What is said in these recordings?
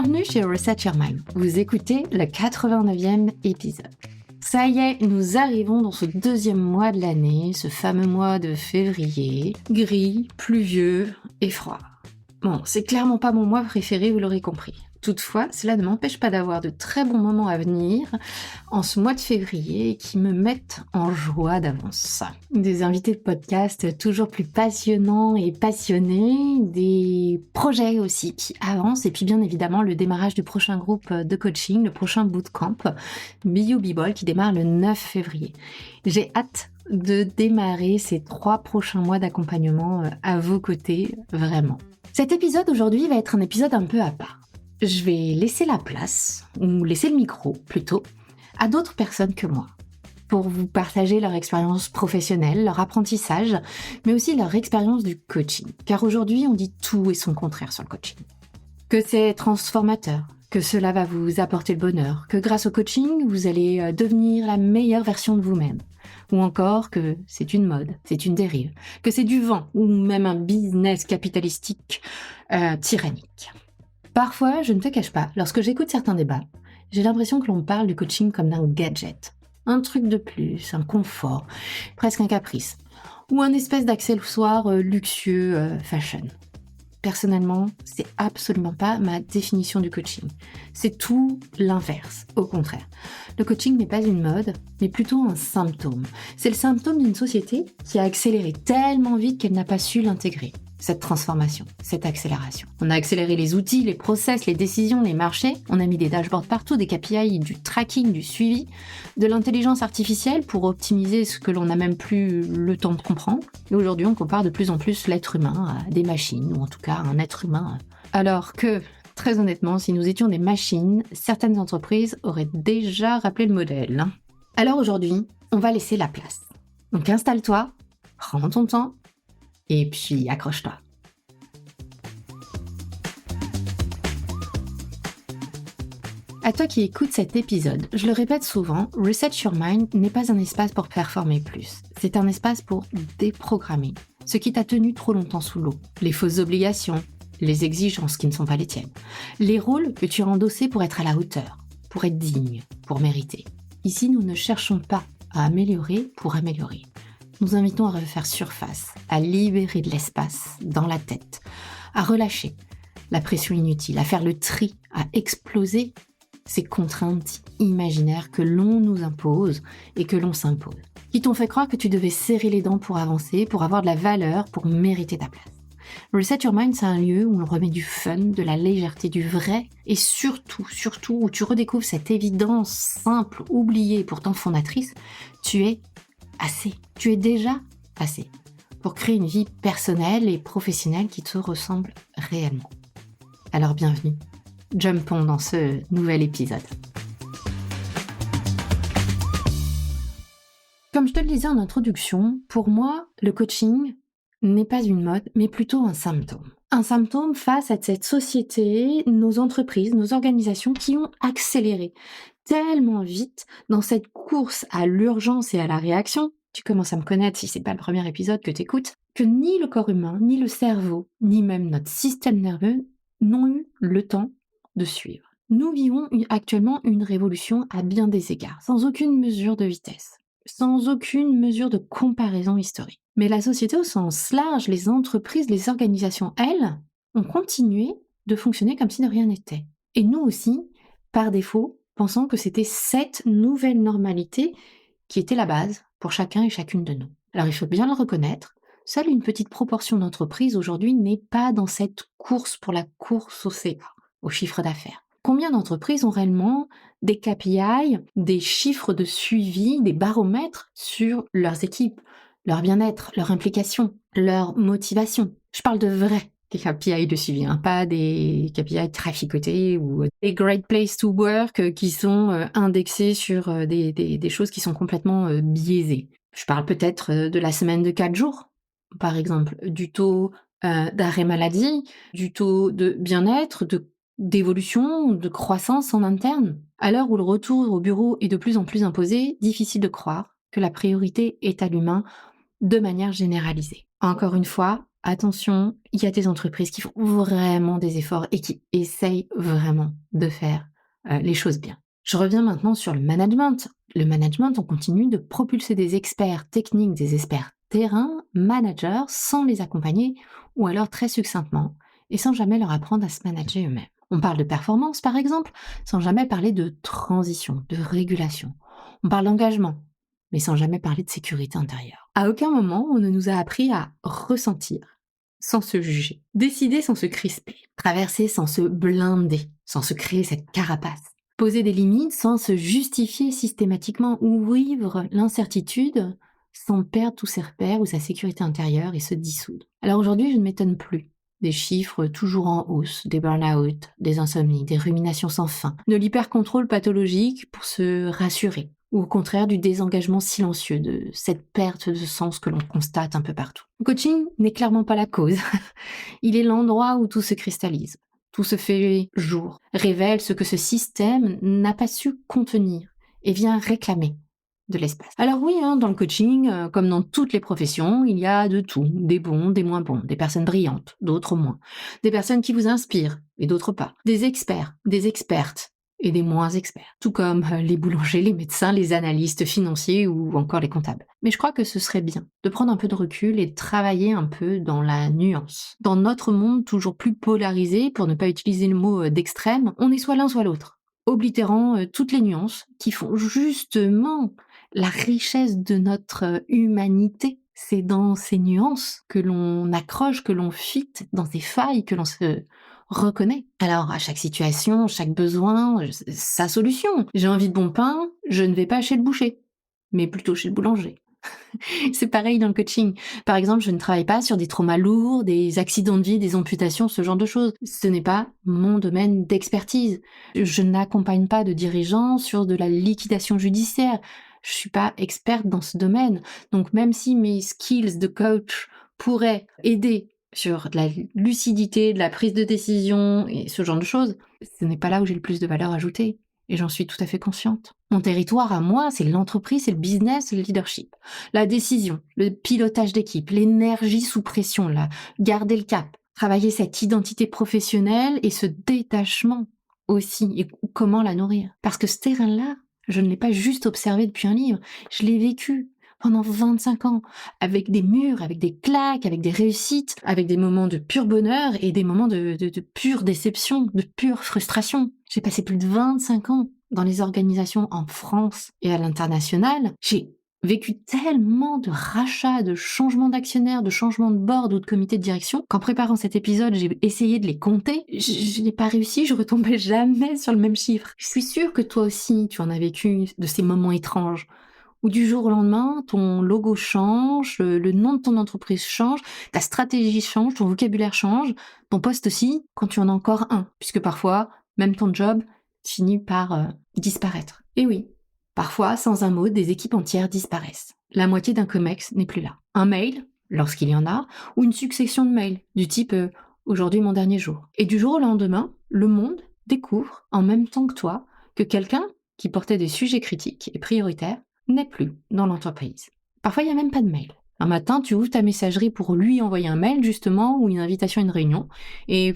Bienvenue chez Reset Your Mind. Vous écoutez le 89e épisode. Ça y est, nous arrivons dans ce deuxième mois de l'année, ce fameux mois de février, gris, pluvieux et froid. Bon, c'est clairement pas mon mois préféré, vous l'aurez compris. Toutefois, cela ne m'empêche pas d'avoir de très bons moments à venir en ce mois de février qui me mettent en joie d'avance. Des invités de podcast toujours plus passionnants et passionnés, des projets aussi qui avancent et puis bien évidemment le démarrage du prochain groupe de coaching, le prochain bootcamp BYOU qui démarre le 9 février. J'ai hâte de démarrer ces 3 prochains mois d'accompagnement à vos côtés, vraiment. Cet épisode aujourd'hui va être un épisode un peu à part. Je vais laisser la place, ou laisser le micro plutôt, à d'autres personnes que moi, pour vous partager leur expérience professionnelle, leur apprentissage, mais aussi leur expérience du coaching. Car aujourd'hui, on dit tout et son contraire sur le coaching. Que c'est transformateur, que cela va vous apporter le bonheur, que grâce au coaching, vous allez devenir la meilleure version de vous-même. Ou encore que c'est une mode, c'est une dérive, que c'est du vent, ou même un business capitalistique tyrannique. Parfois, je ne te cache pas, lorsque j'écoute certains débats, j'ai l'impression que l'on parle du coaching comme d'un gadget. Un truc de plus, un confort, presque un caprice. Ou un espèce d'accessoire luxueux fashion. Personnellement, c'est absolument pas ma définition du coaching. C'est tout l'inverse, au contraire. Le coaching n'est pas une mode, mais plutôt un symptôme. C'est le symptôme d'une société qui a accéléré tellement vite qu'elle n'a pas su l'intégrer. Cette transformation, cette accélération. On a accéléré les outils, les process, les décisions, les marchés. On a mis des dashboards partout, des KPI, du tracking, du suivi, de l'intelligence artificielle pour optimiser ce que l'on n'a même plus le temps de comprendre. Et aujourd'hui, on compare de plus en plus l'être humain à des machines, ou en tout cas à un être humain. Alors que, très honnêtement, si nous étions des machines, certaines entreprises auraient déjà rappelé le modèle. Alors aujourd'hui, on va laisser la place. Donc installe-toi, prends ton temps, et puis accroche-toi. À toi qui écoutes cet épisode, je le répète souvent, Reset Your Mind n'est pas un espace pour performer plus. C'est un espace pour déprogrammer ce qui t'a tenu trop longtemps sous l'eau. Les fausses obligations, les exigences qui ne sont pas les tiennes. Les rôles que tu as endossés pour être à la hauteur, pour être digne, pour mériter. Ici, nous ne cherchons pas à améliorer pour améliorer. Nous invitons à refaire surface, à libérer de l'espace dans la tête, à relâcher la pression inutile, à faire le tri, à exploser ces contraintes imaginaires que l'on nous impose et que l'on s'impose, qui t'ont fait croire que tu devais serrer les dents pour avancer, pour avoir de la valeur, pour mériter ta place. Reset Your Mind, c'est un lieu où on remet du fun, de la légèreté, du vrai, et surtout, où tu redécouvres cette évidence simple, oubliée et pourtant fondatrice, tu es assez. Tu es déjà assez pour créer une vie personnelle et professionnelle qui te ressemble réellement. Alors bienvenue, jumpons dans ce nouvel épisode. Comme je te le disais en introduction, pour moi, le coaching n'est pas une mode, mais plutôt un symptôme. Un symptôme face à cette société, nos entreprises, nos organisations qui ont accéléré tellement vite dans cette course à l'urgence et à la réaction. Tu commences à me connaître si c'est pas le premier épisode que t'écoutes, que ni le corps humain, ni le cerveau, ni même notre système nerveux n'ont eu le temps de suivre. Nous vivons actuellement une révolution à bien des égards, sans aucune mesure de vitesse, sans aucune mesure de comparaison historique. Mais la société au sens large, les entreprises, les organisations, elles, ont continué de fonctionner comme si de rien n'était. Et nous aussi, par défaut, pensant que c'était cette nouvelle normalité qui était la base pour chacun et chacune de nous. Alors il faut bien le reconnaître, seule une petite proportion d'entreprises aujourd'hui n'est pas dans cette course pour la course au CA, au chiffre d'affaires. Combien d'entreprises ont réellement des KPI, des chiffres de suivi, des baromètres sur leurs équipes, leur bien-être, leur implication, leur motivation? Je parle de vrais KPI de suivi, pas des KPI traficotés ou des Great Place to Work qui sont indexés sur des choses qui sont complètement biaisées. Je parle peut-être de la semaine de 4 jours, par exemple, du taux d'arrêt maladie, du taux de bien-être, d'évolution, de croissance en interne. À l'heure où le retour au bureau est de plus en plus imposé, difficile de croire que la priorité est à l'humain de manière généralisée. Encore une fois, attention, il y a des entreprises qui font vraiment des efforts et qui essayent vraiment de faire les choses bien. Je reviens maintenant sur le management. Le management, on continue de propulser des experts techniques, des experts terrain, managers, sans les accompagner ou alors très succinctement et sans jamais leur apprendre à se manager eux-mêmes. On parle de performance, par exemple, sans jamais parler de transition, de régulation. On parle d'engagement, mais sans jamais parler de sécurité intérieure. À aucun moment, on ne nous a appris à ressentir sans se juger, décider sans se crisper, traverser sans se blinder, sans se créer cette carapace, poser des limites sans se justifier systématiquement ou vivre l'incertitude sans perdre tous ses repères ou sa sécurité intérieure et se dissoudre. Alors aujourd'hui, je ne m'étonne plus des chiffres toujours en hausse, des burn-out, des insomnies, des ruminations sans fin, de l'hypercontrôle pathologique pour se rassurer, ou au contraire du désengagement silencieux, de cette perte de sens que l'on constate un peu partout. Le coaching n'est clairement pas la cause. Il est l'endroit où tout se cristallise, tout se fait jour, révèle ce que ce système n'a pas su contenir et vient réclamer de l'espace. Alors oui, dans le coaching, comme dans toutes les professions, il y a de tout, des bons, des moins bons, des personnes brillantes, d'autres moins, des personnes qui vous inspirent et d'autres pas, des experts, des expertes et des moins experts, tout comme les boulangers, les médecins, les analystes financiers ou encore les comptables. Mais je crois que ce serait bien de prendre un peu de recul et de travailler un peu dans la nuance. Dans notre monde toujours plus polarisé, pour ne pas utiliser le mot d'extrême, on est soit l'un soit l'autre, oblitérant toutes les nuances qui font justement la richesse de notre humanité. C'est dans ces nuances que l'on accroche, que l'on fit, dans ces failles que l'on se reconnaît. Alors, à chaque situation, chaque besoin, sa solution. J'ai envie de bon pain, je ne vais pas chez le boucher, mais plutôt chez le boulanger. C'est pareil dans le coaching. Par exemple, je ne travaille pas sur des traumas lourds, des accidents de vie, des amputations, ce genre de choses. Ce n'est pas mon domaine d'expertise. Je n'accompagne pas de dirigeants sur de la liquidation judiciaire. Je suis pas experte dans ce domaine. Donc même si mes skills de coach pourraient aider sur de la lucidité, de la prise de décision et ce genre de choses, ce n'est pas là où j'ai le plus de valeur ajoutée. Et j'en suis tout à fait consciente. Mon territoire à moi, c'est l'entreprise, c'est le business, c'est le leadership. La décision, le pilotage d'équipe, l'énergie sous pression, là, garder le cap, travailler cette identité professionnelle et ce détachement aussi, et comment la nourrir. Parce que ce terrain-là, je ne l'ai pas juste observé depuis un livre, je l'ai vécu pendant 25 ans, avec des murs, avec des claques, avec des réussites, avec des moments de pur bonheur et des moments de pure déception, de pure frustration. J'ai passé plus de 25 ans dans les organisations en France et à l'international. J'ai vécu tellement de rachats, de changements d'actionnaires, de changements de board ou de comité de direction qu'en préparant cet épisode, j'ai essayé de les compter. Je n'ai pas réussi, je retombais jamais sur le même chiffre. Je suis sûre que toi aussi, tu en as vécu de ces moments étranges où du jour au lendemain, ton logo change, le nom de ton entreprise change, ta stratégie change, ton vocabulaire change, ton poste aussi, quand tu en as encore un, puisque parfois, même ton job finit par disparaître. Et oui, parfois, sans un mot, des équipes entières disparaissent. La moitié d'un comex n'est plus là. Un mail, lorsqu'il y en a, ou une succession de mails, du type aujourd'hui mon dernier jour. Et du jour au lendemain, le monde découvre, en même temps que toi, que quelqu'un qui portait des sujets critiques et prioritaires n'est plus dans l'entreprise. Parfois, il n'y a même pas de mail. Un matin, tu ouvres ta messagerie pour lui envoyer un mail, justement, ou une invitation à une réunion, et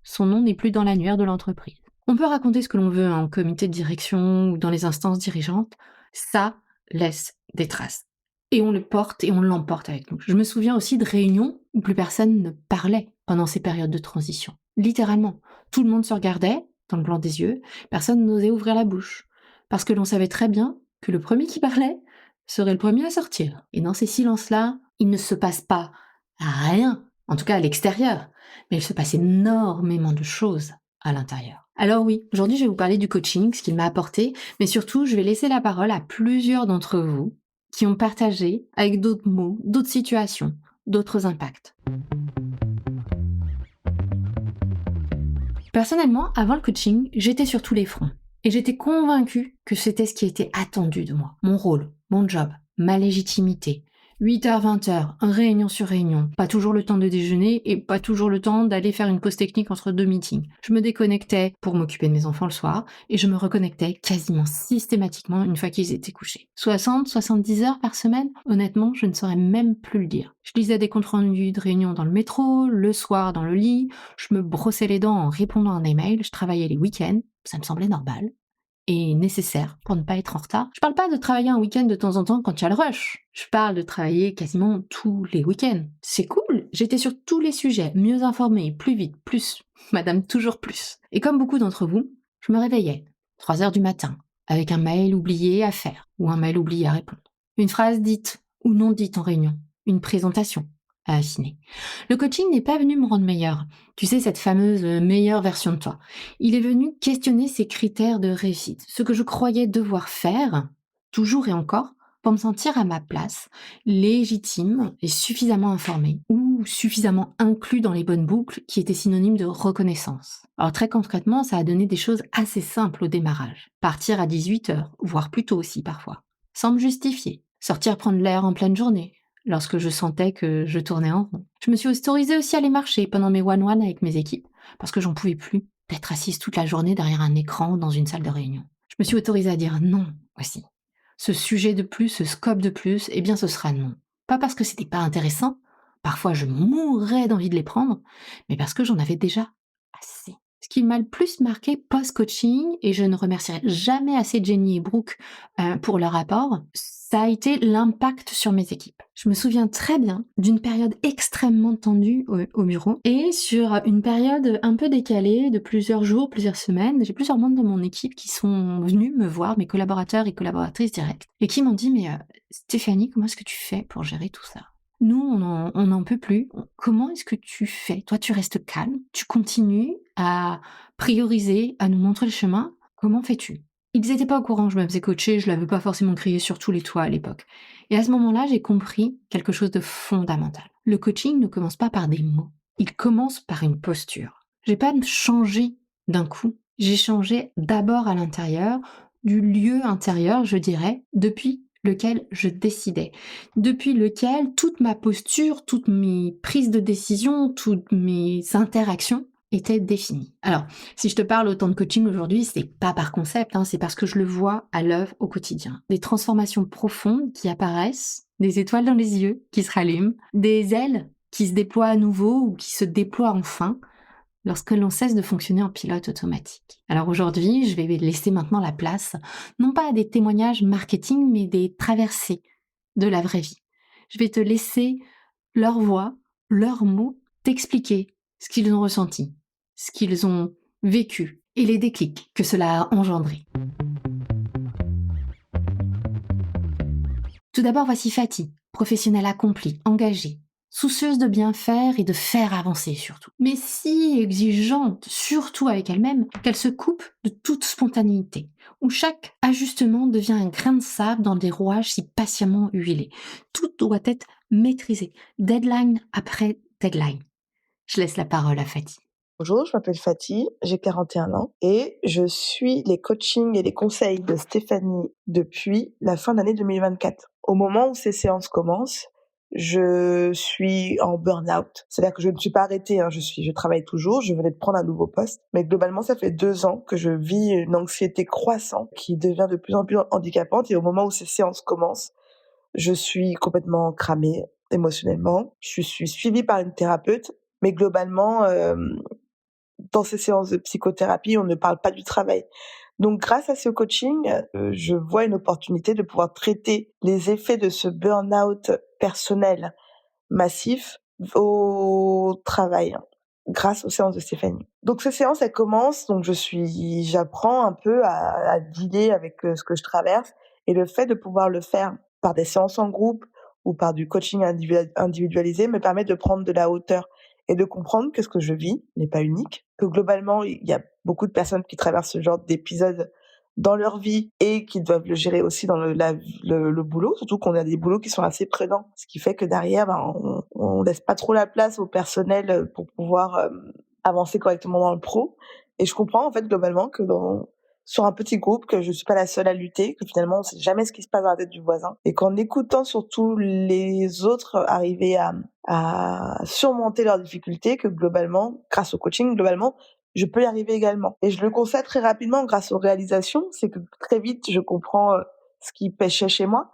son nom n'est plus dans l'annuaire de l'entreprise. On peut raconter ce que l'on veut en comité de direction ou dans les instances dirigeantes, ça laisse des traces. Et on le porte et on l'emporte avec nous. Je me souviens aussi de réunions où plus personne ne parlait pendant ces périodes de transition. Littéralement, tout le monde se regardait dans le blanc des yeux, personne n'osait ouvrir la bouche, parce que l'on savait très bien que le premier qui parlait serait le premier à sortir. Et dans ces silences-là, il ne se passe pas rien, en tout cas à l'extérieur, mais il se passe énormément de choses à l'intérieur. Alors oui, aujourd'hui je vais vous parler du coaching, ce qu'il m'a apporté, mais surtout je vais laisser la parole à plusieurs d'entre vous qui ont partagé avec d'autres mots, d'autres situations, d'autres impacts. Personnellement, avant le coaching, j'étais sur tous les fronts. Et j'étais convaincue que c'était ce qui était attendu de moi. Mon rôle, mon job, ma légitimité, 8h, 20h, réunion sur réunion. Pas toujours le temps de déjeuner et pas toujours le temps d'aller faire une pause technique entre 2 meetings. Je me déconnectais pour m'occuper de mes enfants le soir et je me reconnectais quasiment systématiquement une fois qu'ils étaient couchés. 60, 70 heures par semaine, honnêtement, je ne saurais même plus le dire. Je lisais des comptes rendus de réunions dans le métro, le soir dans le lit, je me brossais les dents en répondant à un email, je travaillais les week-ends, ça me semblait normal et nécessaire pour ne pas être en retard. Je parle pas de travailler un week-end de temps en temps quand il y a le rush. Je parle de travailler quasiment tous les week-ends. C'est cool, j'étais sur tous les sujets, mieux informée, plus vite, plus. Madame toujours plus. Et comme beaucoup d'entre vous, je me réveillais, 3h du matin, avec un mail oublié à faire ou un mail oublié à répondre. Une phrase dite ou non dite en réunion. Une présentation à affiner. Le coaching n'est pas venu me rendre meilleure. Tu sais, cette fameuse meilleure version de toi. Il est venu questionner ces critères de réussite, ce que je croyais devoir faire, toujours et encore, pour me sentir à ma place, légitime et suffisamment informée, ou suffisamment inclus dans les bonnes boucles qui étaient synonymes de reconnaissance. Alors très concrètement, ça a donné des choses assez simples au démarrage. Partir à 18h, voire plus tôt aussi parfois, sans me justifier. Sortir prendre l'air en pleine journée, lorsque je sentais que je tournais en rond. Je me suis autorisée aussi à aller marcher pendant mes one-one avec mes équipes, parce que j'en pouvais plus d'être assise toute la journée derrière un écran ou dans une salle de réunion. Je me suis autorisée à dire non aussi. Ce sujet de plus, ce scope de plus, eh bien ce sera non. Pas parce que c'était pas intéressant, parfois je mourrais d'envie de les prendre, mais parce que j'en avais déjà assez. Ce qui m'a le plus marqué post-coaching, et je ne remercierai jamais assez Jenny et Brooke pour leur apport, ça a été l'impact sur mes équipes. Je me souviens très bien d'une période extrêmement tendue au bureau et sur une période un peu décalée de plusieurs jours, plusieurs semaines, j'ai plusieurs membres de mon équipe qui sont venus me voir, mes collaborateurs et collaboratrices directes, et qui m'ont dit « Mais Stéphanie, comment est-ce que tu fais pour gérer tout ça ?» Nous, on n'en peut plus. Comment est-ce que tu fais? Toi, tu restes calme, tu continues à prioriser, à nous montrer le chemin. Comment fais-tu? Ils n'étaient pas au courant, je me faisais coacher, je l'avais pas forcément crié sur tous les toits à l'époque. Et à ce moment-là, j'ai compris quelque chose de fondamental. Le coaching ne commence pas par des mots, il commence par une posture. J'ai pas changé d'un coup, j'ai changé d'abord à l'intérieur, du lieu intérieur, je dirais, depuis lequel je décidais, depuis lequel toute ma posture, toutes mes prises de décision, toutes mes interactions étaient définies. Alors, si je te parle autant de coaching aujourd'hui, c'est pas par concept, c'est parce que je le vois à l'œuvre au quotidien. Des transformations profondes qui apparaissent, des étoiles dans les yeux qui se rallument, des ailes qui se déploient à nouveau ou qui se déploient enfin, lorsque l'on cesse de fonctionner en pilote automatique. Alors aujourd'hui, je vais laisser maintenant la place, non pas à des témoignages marketing, mais des traversées de la vraie vie. Je vais te laisser leur voix, leurs mots, t'expliquer ce qu'ils ont ressenti, ce qu'ils ont vécu et les déclics que cela a engendré. Tout d'abord, voici Fatih, professionnelle accomplie, engagée, soucieuse de bien faire et de faire avancer surtout, mais si exigeante, surtout avec elle-même, qu'elle se coupe de toute spontanéité, où chaque ajustement devient un grain de sable dans des rouages si patiemment huilés. Tout doit être maîtrisé, deadline après deadline. Je laisse la parole à Fatih. Bonjour, je m'appelle Fatih, j'ai 41 ans et je suis les coachings et les conseils de Stéphanie depuis la fin d'année 2024. Au moment où ces séances commencent, je suis en burn-out. C'est-à-dire que je ne suis pas arrêtée, je travaille toujours, je venais de prendre un nouveau poste, mais globalement, ça fait 2 ans que je vis une anxiété croissante qui devient de plus en plus handicapante et au moment où ces séances commencent, je suis complètement cramée émotionnellement. Je suis suivie par une thérapeute, mais globalement, dans ces séances de psychothérapie, on ne parle pas du travail. Donc grâce à ce coaching, je vois une opportunité de pouvoir traiter les effets de ce burn-out personnel massif au travail, grâce aux séances de Stéphanie. Donc ces séances, elles commencent, donc j'apprends un peu à dealer avec ce que je traverse, et le fait de pouvoir le faire par des séances en groupe ou par du coaching individualisé me permet de prendre de la hauteur et de comprendre que ce que je vis n'est pas unique, que globalement, il y a beaucoup de personnes qui traversent ce genre d'épisodes dans leur vie et qui doivent le gérer aussi dans le boulot, surtout qu'on a des boulots qui sont assez prenants, ce qui fait que derrière, on laisse pas trop la place au personnel pour pouvoir avancer correctement dans le pro. Et je comprends en fait globalement que sur un petit groupe, que je suis pas la seule à lutter, que finalement on sait jamais ce qui se passe dans la tête du voisin, et qu'en écoutant surtout les autres arriver à surmonter leurs difficultés, que globalement, grâce au coaching, globalement, je peux y arriver également. Et je le constate très rapidement grâce aux réalisations, c'est que très vite je comprends ce qui pêchait chez moi,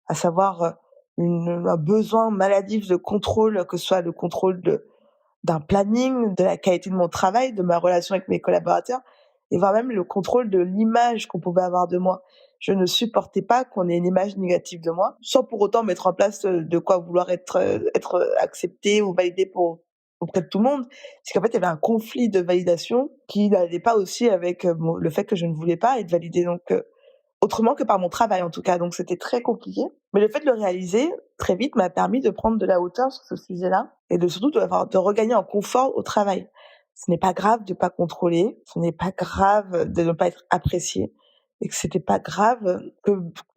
à savoir un besoin maladif de contrôle, que ce soit le contrôle d'un planning, de la qualité de mon travail, de ma relation avec mes collaborateurs, et voire même le contrôle de l'image qu'on pouvait avoir de moi. Je ne supportais pas qu'on ait une image négative de moi, sans pour autant mettre en place de quoi vouloir être accepté ou validé auprès de tout le monde. C'est qu'en fait, il y avait un conflit de validation qui n'allait pas aussi avec le fait que je ne voulais pas être validée. Donc, autrement que par mon travail en tout cas, donc c'était très compliqué. Mais le fait de le réaliser très vite m'a permis de prendre de la hauteur sur ce sujet-là et surtout de regagner en confort au travail. Ce n'est pas grave de pas contrôler, ce n'est pas grave de ne pas être apprécié, et que c'était pas grave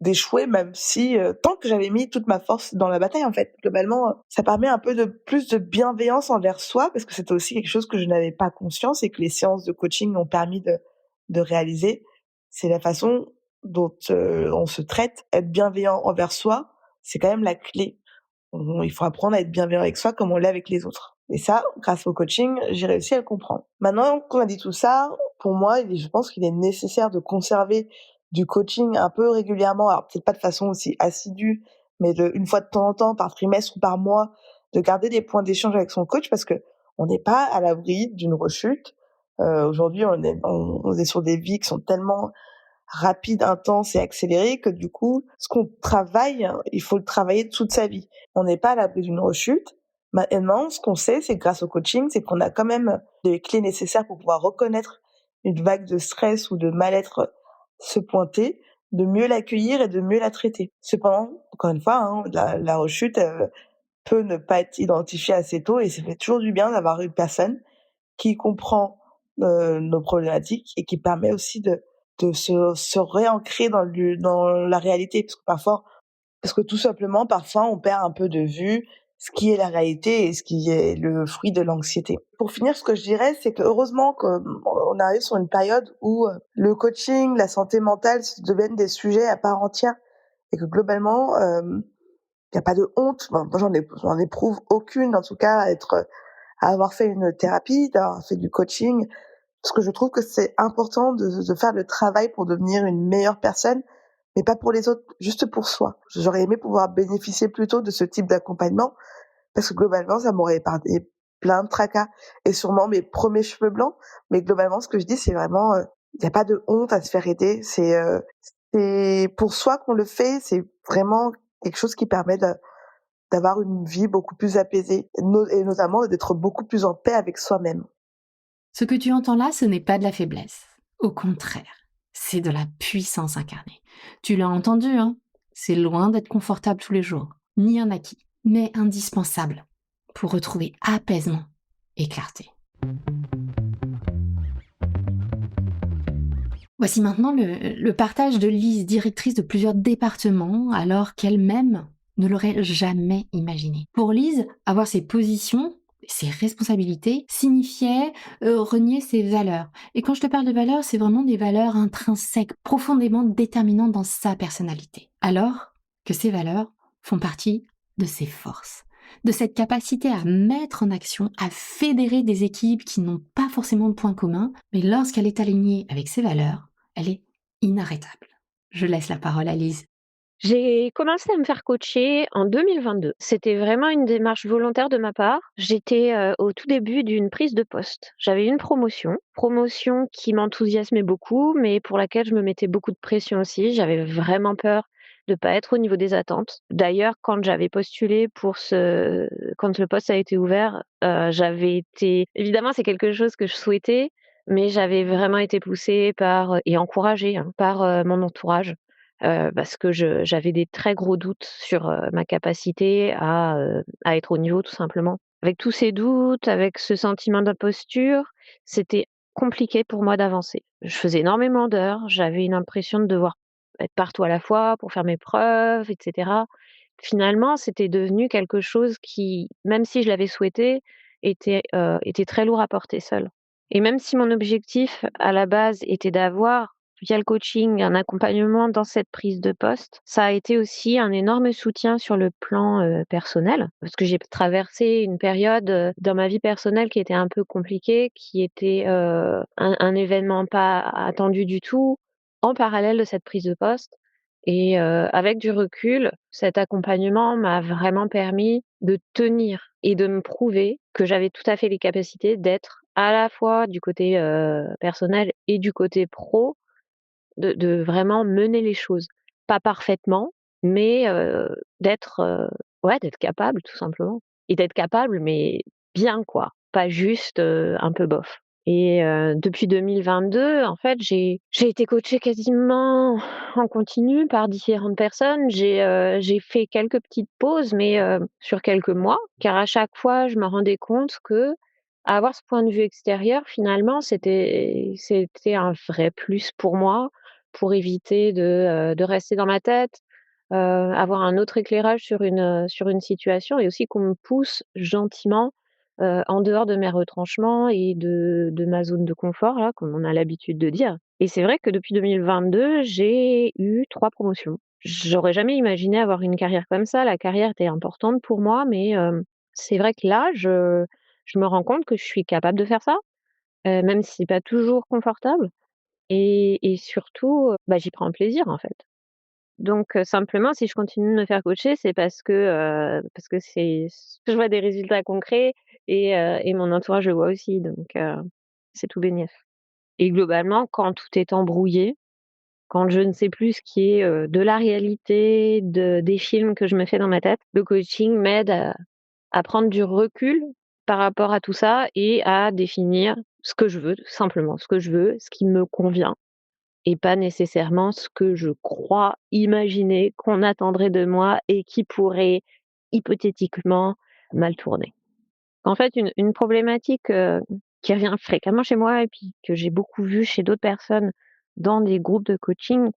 d'échouer, même si tant que j'avais mis toute ma force dans la bataille en fait. Globalement, ça permet un peu de plus de bienveillance envers soi, parce que c'était aussi quelque chose que je n'avais pas conscience et que les séances de coaching m'ont permis de réaliser. C'est la façon dont on se traite. Être bienveillant envers soi, c'est quand même la clé. Il faut apprendre à être bienveillant avec soi comme on l'est avec les autres. Et ça, grâce au coaching, j'ai réussi à le comprendre. Maintenant qu'on a dit tout ça, pour moi, je pense qu'il est nécessaire de conserver du coaching un peu régulièrement. Alors peut-être pas de façon aussi assidue, mais une fois de temps en temps, par trimestre ou par mois, de garder des points d'échange avec son coach, parce que on n'est pas à l'abri d'une rechute. Aujourd'hui, on est sur des vies qui sont tellement rapide, intense et accéléré, que du coup, ce qu'on travaille, il faut le travailler toute sa vie. On n'est pas à l'abri d'une rechute. Maintenant, ce qu'on sait, c'est que grâce au coaching, c'est qu'on a quand même les clés nécessaires pour pouvoir reconnaître une vague de stress ou de mal-être se pointer, de mieux l'accueillir et de mieux la traiter. Cependant, encore une fois, la rechute peut ne pas être identifiée assez tôt, et ça fait toujours du bien d'avoir une personne qui comprend nos problématiques et qui permet aussi de se réancrer dans la réalité, parce que tout simplement, parfois, on perd un peu de vue ce qui est la réalité et ce qui est le fruit de l'anxiété. Pour finir, ce que je dirais, c'est que heureusement qu'on arrive sur une période où le coaching, la santé mentale deviennent des sujets à part entière, et que globalement, il y a pas de honte. Enfin, moi, j'en éprouve aucune, en tout cas, à avoir fait une thérapie, d'avoir fait du coaching, parce que je trouve que c'est important de faire le travail pour devenir une meilleure personne, mais pas pour les autres, juste pour soi. J'aurais aimé pouvoir bénéficier plutôt de ce type d'accompagnement, parce que globalement, ça m'aurait épargné plein de tracas et sûrement mes premiers cheveux blancs. Mais globalement, ce que je dis, c'est vraiment, il n'y a pas de honte à se faire aider. C'est pour soi qu'on le fait. C'est vraiment quelque chose qui permet d'avoir une vie beaucoup plus apaisée, et notamment d'être beaucoup plus en paix avec soi-même. Ce que tu entends là, ce n'est pas de la faiblesse. Au contraire, c'est de la puissance incarnée. Tu l'as entendu, hein? C'est loin d'être confortable tous les jours, ni un acquis, mais indispensable pour retrouver apaisement et clarté. Voici maintenant le partage de Lise, directrice de plusieurs départements, alors qu'elle-même ne l'aurait jamais imaginé. Pour Lise, avoir ses positions, ses responsabilités, signifiait renier ses valeurs. Et quand je te parle de valeurs, c'est vraiment des valeurs intrinsèques, profondément déterminantes dans sa personnalité. Alors que ces valeurs font partie de ses forces, de cette capacité à mettre en action, à fédérer des équipes qui n'ont pas forcément de points communs, mais lorsqu'elle est alignée avec ses valeurs, elle est inarrêtable. Je laisse la parole à Lise. J'ai commencé à me faire coacher en 2022. C'était vraiment une démarche volontaire de ma part. J'étais, au tout début d'une prise de poste. J'avais une promotion qui m'enthousiasmait beaucoup, mais pour laquelle je me mettais beaucoup de pression aussi. J'avais vraiment peur de pas être au niveau des attentes. D'ailleurs, quand j'avais postulé quand le poste a été ouvert, j'avais été évidemment, c'est quelque chose que je souhaitais, mais j'avais vraiment été poussée et encouragée, hein, par, mon entourage. Parce que j'avais des très gros doutes sur, ma capacité à être au niveau tout simplement. Avec tous ces doutes, avec ce sentiment d'imposture, c'était compliqué pour moi d'avancer. Je faisais énormément d'heures, j'avais une impression de devoir être partout à la fois pour faire mes preuves et cetera. Finalement, c'était devenu quelque chose qui, même si je l'avais souhaité, était très lourd à porter seul. Et même si mon objectif à la base était d'avoir via le coaching, un accompagnement dans cette prise de poste, ça a été aussi un énorme soutien sur le plan, personnel. Parce que j'ai traversé une période, dans ma vie personnelle qui était un peu compliquée, qui était, un événement pas attendu du tout, en parallèle de cette prise de poste et avec du recul, cet accompagnement m'a vraiment permis de tenir et de me prouver que j'avais tout à fait les capacités d'être à la fois du côté, personnel et du côté pro, de vraiment mener les choses. Pas parfaitement, mais d'être capable tout simplement et d'être capable, mais bien quoi, pas juste, un peu bof et depuis 2022, en fait, j'ai été coachée quasiment en continu par différentes personnes. J'ai fait quelques petites pauses, mais sur quelques mois, car à chaque fois, je me rendais compte que avoir ce point de vue extérieur, finalement, c'était un vrai plus pour moi, pour éviter de rester dans ma tête, avoir un autre éclairage sur une situation et aussi qu'on me pousse gentiment, en dehors de mes retranchements et de ma zone de confort là, comme on a l'habitude de dire et c'est vrai que depuis 2022, j'ai eu 3 promotions. J'aurais jamais imaginé avoir une carrière comme ça. La carrière était importante pour moi, mais c'est vrai que là, je me rends compte que je suis capable de faire ça, même si c'est pas toujours confortable et surtout, bah, j'y prends plaisir, en fait. Donc simplement, si je continue de me faire coacher, c'est parce que je vois des résultats concrets et mon entourage le voit aussi, donc c'est tout bénef et globalement, quand tout est embrouillé, quand je ne sais plus ce qui est, de la réalité, des films que je me fais dans ma tête, le coaching m'aide à prendre du recul par rapport à tout ça et à définir ce que je veux, tout simplement, ce que je veux, ce qui me convient et pas nécessairement ce que je crois imaginer qu'on attendrait de moi et qui pourrait hypothétiquement mal tourner. En fait, une problématique, qui revient fréquemment chez moi et puis que j'ai beaucoup vu chez d'autres personnes dans des groupes de coaching,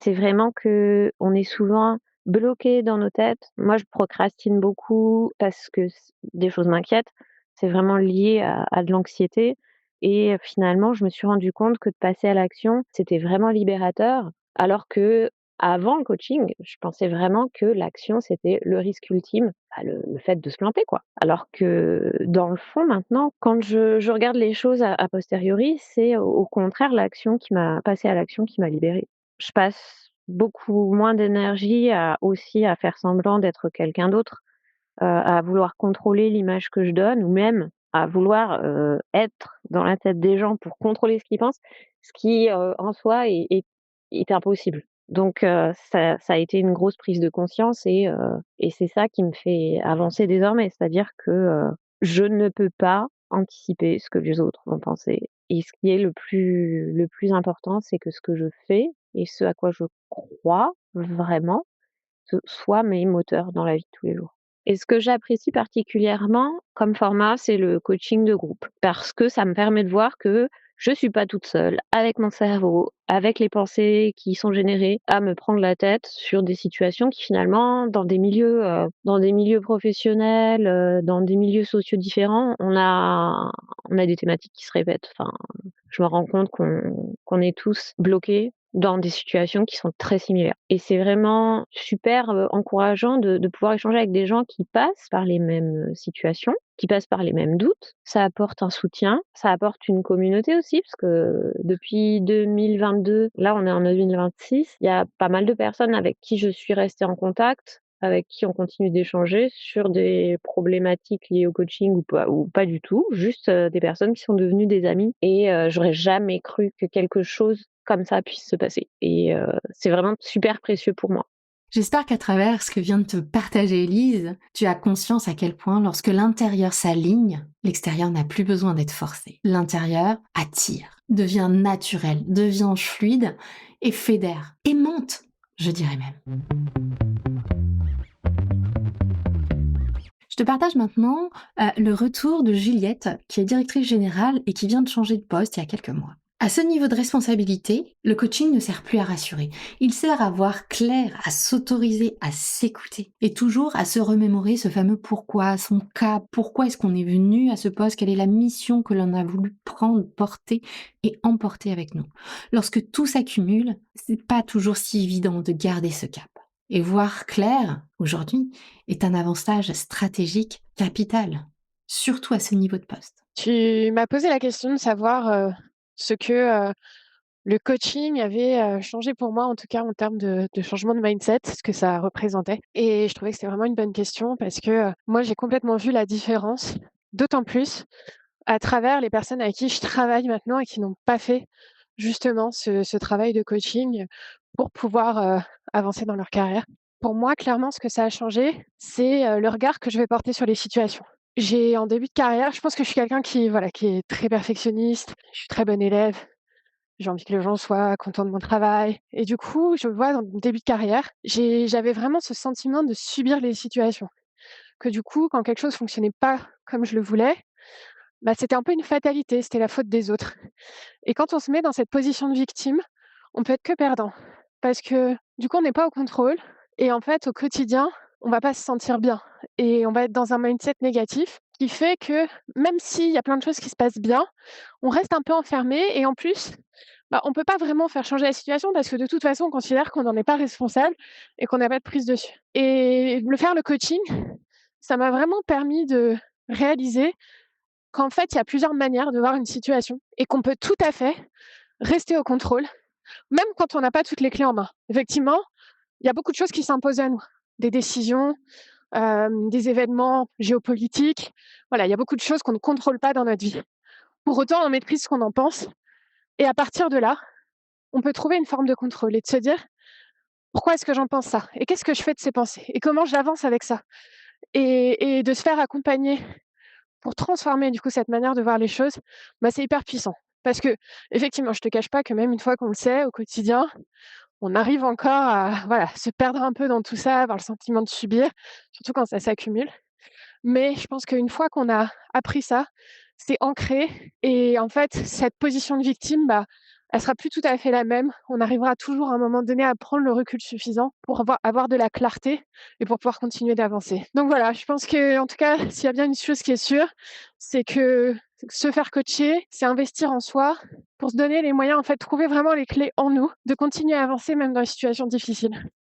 c'est vraiment qu'on est souvent bloqué dans nos têtes. Moi, je procrastine beaucoup parce que des choses m'inquiètent. C'est vraiment lié à de l'anxiété et finalement, je me suis rendu compte que de passer à l'action, c'était vraiment libérateur alors que avant le coaching, je pensais vraiment que l'action, c'était le risque ultime, bah, le fait de se planter, quoi. Alors que dans le fond, maintenant, quand je regarde les choses a posteriori, c'est au contraire l'action qui m'a passer à l'action qui m'a libérée. Je passe beaucoup moins d'énergie à faire semblant d'être quelqu'un d'autre, à vouloir contrôler l'image que je donne ou même à vouloir, être dans la tête des gens pour contrôler ce qu'ils pensent, ce qui, en soi est impossible. Donc ça a été une grosse prise de conscience et c'est ça qui me fait avancer désormais. C'est-à-dire que, je ne peux pas anticiper ce que les autres vont penser et ce qui est le plus important, c'est que ce que je fais et ce à quoi je crois vraiment, ce soit mes moteurs dans la vie de tous les jours. Et ce que j'apprécie particulièrement comme format, c'est le coaching de groupe. Parce que ça me permet de voir que je suis pas toute seule avec mon cerveau, avec les pensées qui sont générées, à me prendre la tête sur des situations qui finalement, dans des milieux professionnels, dans des milieux sociaux différents, on a des thématiques qui se répètent. Enfin, je me rends compte qu'on est tous bloqués dans des situations qui sont très similaires et c'est vraiment super, encourageant de pouvoir échanger avec des gens qui passent par les mêmes, situations, qui passent par les mêmes doutes. Ça apporte un soutien, ça apporte une communauté aussi parce que depuis 2022, là, on est en 2026, il y a pas mal de personnes avec qui je suis restée en contact, avec qui on continue d'échanger sur des problématiques liées au coaching ou pas du tout, juste, des personnes qui sont devenues des amies et j'aurais jamais cru que quelque chose comme ça puisse se passer et c'est vraiment super précieux pour moi. J'espère qu'à travers ce que vient de te partager Élise, tu as conscience à quel point lorsque l'intérieur s'aligne, l'extérieur n'a plus besoin d'être forcé. L'intérieur attire, devient naturel, devient fluide et fédère, aimante, je dirais même. Je te partage maintenant le retour de Juliette, qui est directrice générale et qui vient de changer de poste il y a quelques mois. À ce niveau de responsabilité, le coaching ne sert plus à rassurer. Il sert à voir clair, à s'autoriser, à s'écouter. Et toujours à se remémorer ce fameux pourquoi, son cas, pourquoi est-ce qu'on est venu à ce poste, quelle est la mission que l'on a voulu prendre, porter et emporter avec nous. Lorsque tout s'accumule, c'est pas toujours si évident de garder ce cap. Et voir clair, aujourd'hui, est un avantage stratégique capital, surtout à ce niveau de poste. Tu m'as posé la question de savoir, ce que, le coaching avait, changé pour moi, en tout cas en termes de changement de mindset, ce que ça représentait et je trouvais que c'était vraiment une bonne question parce que, moi j'ai complètement vu la différence, d'autant plus à travers les personnes avec qui je travaille maintenant et qui n'ont pas fait justement ce travail de coaching pour pouvoir, avancer dans leur carrière. Pour moi, clairement, ce que ça a changé, c'est, le regard que je vais porter sur les situations. J'ai en début de carrière, je pense que je suis quelqu'un qui, voilà, qui est très perfectionniste, je suis très bonne élève, j'ai envie que les gens soient contents de mon travail et du coup, je vois dans mon début de carrière, j'avais vraiment ce sentiment de subir les situations. Que du coup, quand quelque chose fonctionnait pas comme je le voulais, bah, c'était un peu une fatalité, c'était la faute des autres. Et quand on se met dans cette position de victime, on peut être que perdant. Parce que du coup, on n'est pas au contrôle et en fait, au quotidien, on va pas se sentir bien et on va être dans un mindset négatif qui fait que même s'il y a plein de choses qui se passent bien, on reste un peu enfermé et en plus, bah, on peut pas vraiment faire changer la situation parce que de toute façon, on considère qu'on n'en est pas responsable et qu'on n'a pas de prise dessus. Et le coaching, ça m'a vraiment permis de réaliser qu'en fait, il y a plusieurs manières de voir une situation et qu'on peut tout à fait rester au contrôle, même quand on n'a pas toutes les clés en main. Effectivement, il y a beaucoup de choses qui s'imposent à nous, des décisions, des événements géopolitiques. Voilà, il y a beaucoup de choses qu'on ne contrôle pas dans notre vie. Pour autant, on maîtrise ce qu'on en pense et à partir de là, on peut trouver une forme de contrôle et de se dire: «Pourquoi est-ce que j'en pense ça? Et qu'est-ce que je fais de ces pensées? Et comment j'avance avec ça?» Et de se faire accompagner pour transformer du coup cette manière de voir les choses, bah, c'est hyper puissant. Parce qu'effectivement, je te cache pas que même une fois qu'on le sait au quotidien, on arrive encore à voilà, se perdre un peu dans tout ça, avoir le sentiment de subir, surtout quand ça s'accumule. Mais je pense qu'une fois qu'on a appris ça, c'est ancré et en fait, cette position de victime, bah, elle sera plus tout à fait la même. On arrivera toujours à un moment donné à prendre le recul suffisant pour avoir de la clarté et pour pouvoir continuer d'avancer. Donc voilà, je pense qu'en tout cas, s'il y a bien une chose qui est sûre, c'est que se faire coacher, c'est investir en soi pour se donner les moyens, en fait, trouver vraiment les clés en nous, de continuer à avancer même dans les situations difficiles.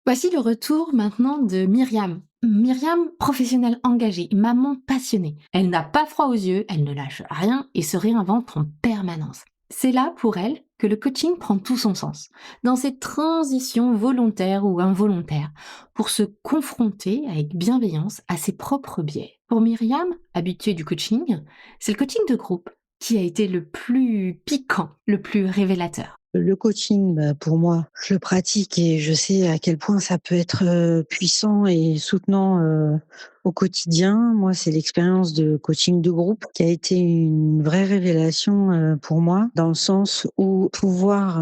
Voici le retour maintenant de Myriam. Myriam, professionnelle engagée, maman passionnée. Elle n'a pas froid aux yeux, elle ne lâche rien et se réinvente en permanence. C'est là, pour elle, que le coaching prend tout son sens. Dans cette transition volontaire ou involontaire, pour se confronter avec bienveillance à ses propres biais. Pour Myriam, habituée du coaching, c'est le coaching de groupe qui a été le plus piquant, le plus révélateur. Le coaching, bah, pour moi, je le pratique et je sais à quel point ça peut être puissant et soutenant au quotidien. Moi, c'est l'expérience de coaching de groupe qui a été une vraie révélation pour moi, dans le sens où pouvoir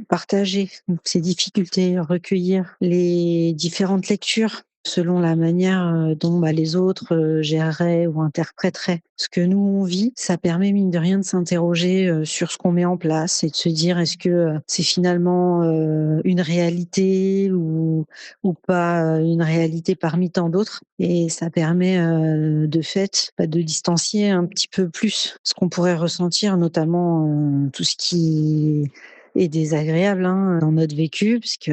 partager ses difficultés, recueillir les différentes lectures selon la manière dont bah, les autres géreraient ou interpréteraient ce que nous on vit, ça permet mine de rien de s'interroger sur ce qu'on met en place et de se dire est-ce que c'est finalement une réalité ou pas une réalité parmi tant d'autres. Et ça permet de fait bah, de distancier un petit peu plus ce qu'on pourrait ressentir, notamment tout ce qui est désagréable hein, dans notre vécu, parce que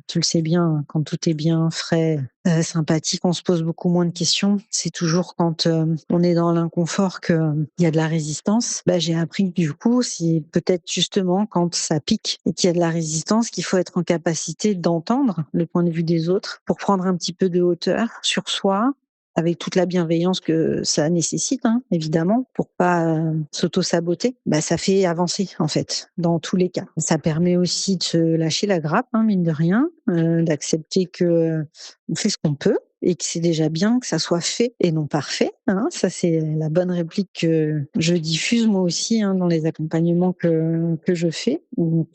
tu le sais bien, quand tout est bien frais, sympathique, on se pose beaucoup moins de questions. C'est toujours quand on est dans l'inconfort qu'il y a de la résistance. Bah, j'ai appris que du coup, c'est peut-être justement quand ça pique et qu'il y a de la résistance qu'il faut être en capacité d'entendre le point de vue des autres pour prendre un petit peu de hauteur sur soi, avec toute la bienveillance que ça nécessite, hein, évidemment, pour pas s'auto-saboter. Bah, ça fait avancer, en fait, dans tous les cas. Ça permet aussi de se lâcher la grappe, hein, mine de rien, d'accepter que on fait ce qu'on peut et que c'est déjà bien que ça soit fait et non parfait. Hein. Ça, c'est la bonne réplique que je diffuse moi aussi hein, dans les accompagnements que je fais. Donc,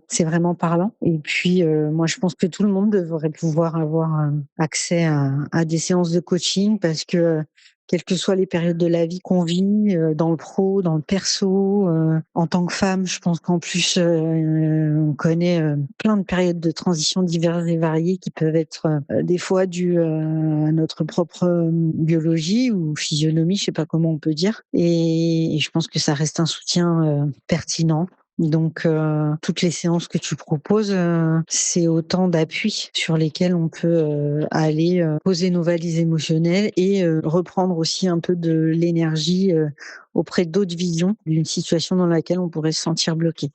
c'est vraiment parlant. Et puis, moi, je pense que tout le monde devrait pouvoir avoir accès à des séances de coaching parce que quelles que soient les périodes de la vie qu'on vit, dans le pro, dans le perso. En tant que femme, je pense qu'en plus, on connaît, plein de périodes de transition diverses et variées qui peuvent être, des fois dues, à notre propre, biologie ou physionomie, je sais pas comment on peut dire et je pense que ça reste un soutien, pertinent. Donc, toutes les séances que tu proposes, c'est autant d'appuis sur lesquels on peut, aller, poser nos valises émotionnelles et reprendre aussi un peu de l'énergie, auprès d'autres visions d'une situation dans laquelle on pourrait se sentir bloqué.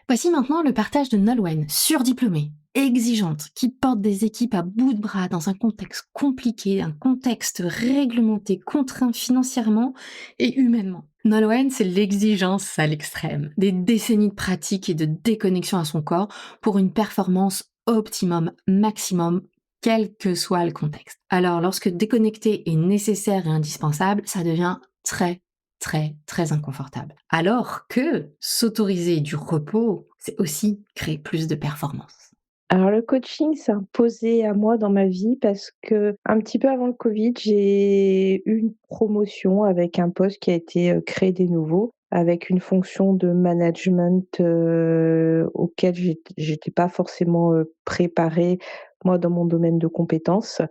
Voici maintenant le partage de Nolwenn, surdiplômée, exigeante, qui porte des équipes à bout de bras dans un contexte compliqué, un contexte réglementé, contraint financièrement et humainement. Nolwenn, c'est l'exigence à l'extrême, des décennies de pratique et de déconnexion à son corps pour une performance optimum, maximum, quel que soit le contexte. Alors, lorsque déconnecter est nécessaire et indispensable, ça devient très, très inconfortable. Alors que s'autoriser du repos, c'est aussi créer plus de performance. Alors le coaching s'est imposé à moi dans ma vie parce que un petit peu avant le covid, j'ai eu une promotion avec un poste qui a été, créé des nouveaux, avec une fonction de management, auquel j'étais pas forcément, préparée, moi, dans mon domaine de compétences,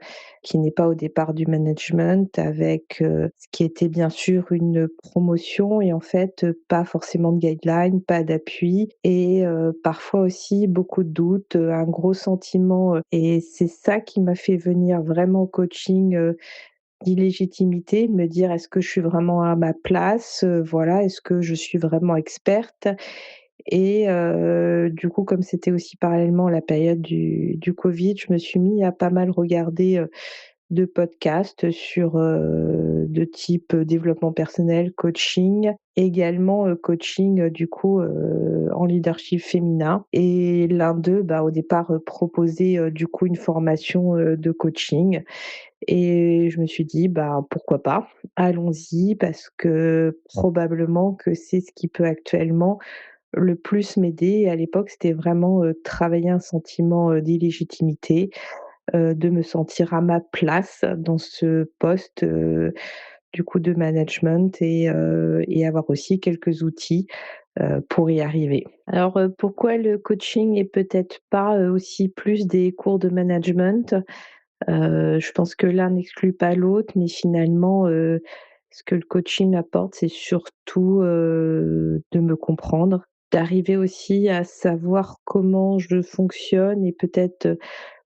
qui n'est pas au départ du management, avec, ce qui était bien sûr une promotion et en fait, pas forcément de guidelines, pas d'appui et parfois aussi beaucoup de doutes, un gros sentiment, et c'est ça qui m'a fait venir vraiment au coaching, d'illégitimité, de me dire: «Est-ce que je suis vraiment à ma place?» Voilà, «Est-ce que je suis vraiment experte?» Et du coup, comme c'était aussi parallèlement la période du covid, je me suis mis à pas mal regarder, de podcasts sur, de type, développement personnel, coaching, également, coaching, du coup, en leadership féminin et l'un d'eux, bah, au départ, proposait, du coup une formation, de coaching et je me suis dit: «Bah, pourquoi pas? Allons-y» parce que probablement que c'est ce qui peut actuellement le plus m'aider et à l'époque, c'était vraiment, travailler un sentiment, d'illégitimité, de me sentir à ma place dans ce poste, du coup de management et avoir aussi quelques outils, pour y arriver. Alors, pourquoi le coaching et peut-être pas, aussi plus des cours de management? Je pense que l'un n'exclut pas l'autre, mais finalement, ce que le coaching apporte, c'est surtout, de me comprendre, d'arriver aussi à savoir comment je fonctionne et peut-être,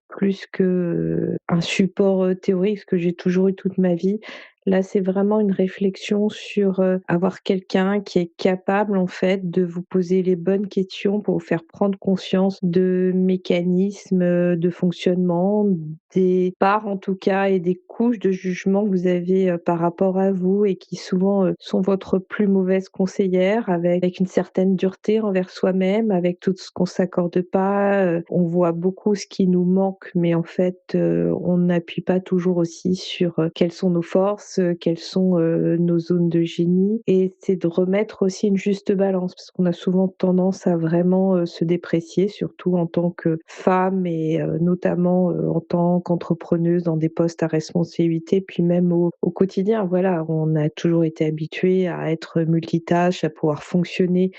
plus que, un support, théorique, ce que j'ai toujours eu toute ma vie. Là, c'est vraiment une réflexion sur, avoir quelqu'un qui est capable, en fait, de vous poser les bonnes questions pour vous faire prendre conscience de mécanismes, de fonctionnement, des parts, en tout cas et des couches de jugement que vous avez, par rapport à vous et qui souvent, sont votre plus mauvaise conseillère avec une certaine dureté envers soi-même, avec tout ce qu'on s'accorde pas, on voit beaucoup ce qui nous manque, mais en fait, on n'appuie pas toujours aussi sur, quelles sont nos forces, quelles sont, nos zones de génie et c'est de remettre aussi une juste balance parce qu'on a souvent tendance à vraiment, se déprécier, surtout en tant que femme et notamment, en tant qu'entrepreneuse dans des postes à responsabilité, puis même au quotidien. Voilà, on a toujours été habitué à être multitâche, à pouvoir fonctionner